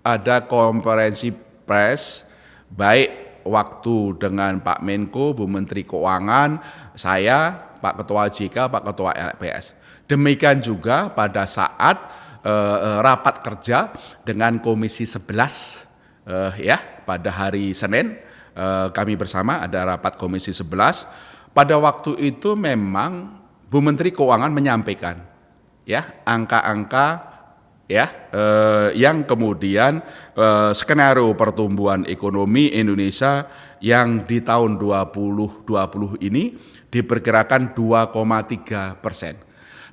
ada konferensi pers, baik waktu dengan Pak Menko, Bu Menteri Keuangan, saya, Pak Ketua OJK, Pak Ketua LPS. Demikian juga pada saat rapat kerja dengan Komisi 11 pada hari Senin, kami bersama ada rapat Komisi 11. Pada waktu itu memang Bu Menteri Keuangan menyampaikan angka-angka yang kemudian skenario pertumbuhan ekonomi Indonesia yang di tahun 2020 ini diperkirakan 2,3%.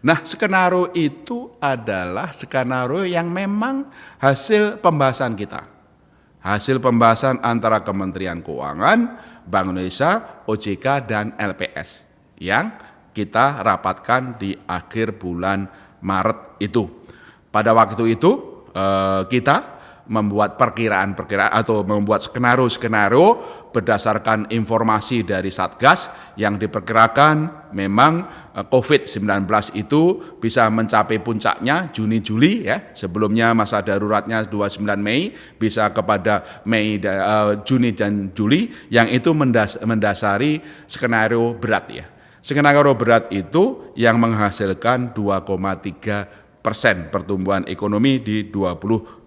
Nah, skenario itu adalah skenario yang memang hasil pembahasan kita. Hasil pembahasan antara Kementerian Keuangan, Bank Indonesia, OJK, dan LPS yang kita rapatkan di akhir bulan Maret itu. Pada waktu itu kita membuat perkiraan-perkiraan atau membuat skenario-skenario berdasarkan informasi dari Satgas yang diperkirakan memang COVID-19 itu bisa mencapai puncaknya Juni-Juli sebelumnya masa daruratnya 29 Mei bisa kepada Juni dan Juli yang itu mendasari skenario berat Skenario berat itu yang menghasilkan 2,3% pertumbuhan ekonomi di 2020.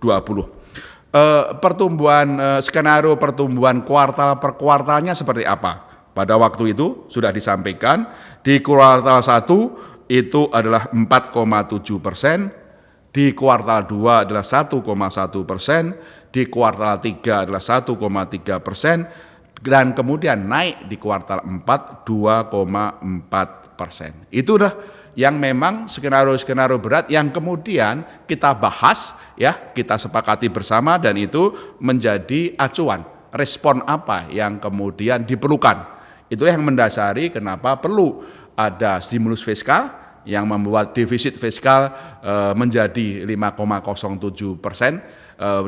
Skenario pertumbuhan kuartal per kuartalnya seperti apa? Pada waktu itu sudah disampaikan di kuartal 1 itu adalah 4,7%, di kuartal 2 adalah 1,1%, di kuartal 3 adalah 1,3%, dan kemudian naik di kuartal 4 2,4%. Itu udah yang memang skenario-skenario berat yang kemudian kita bahas kita sepakati bersama dan itu menjadi acuan respon apa yang kemudian diperlukan. Itulah yang mendasari kenapa perlu ada stimulus fiskal yang membuat defisit fiskal menjadi 5,07%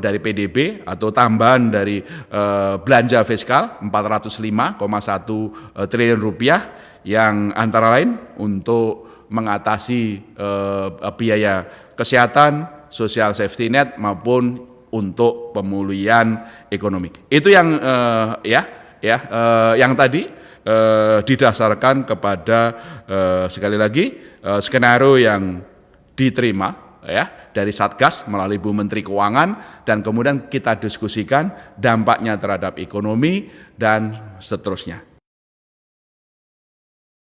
dari PDB atau tambahan dari belanja fiskal 405,1 triliun rupiah yang antara lain untuk mengatasi biaya kesehatan, social safety net maupun untuk pemulihan ekonomi. Itu yang yang tadi didasarkan kepada sekali lagi skenario yang diterima dari Satgas melalui Bu Menteri Keuangan dan kemudian kita diskusikan dampaknya terhadap ekonomi dan seterusnya.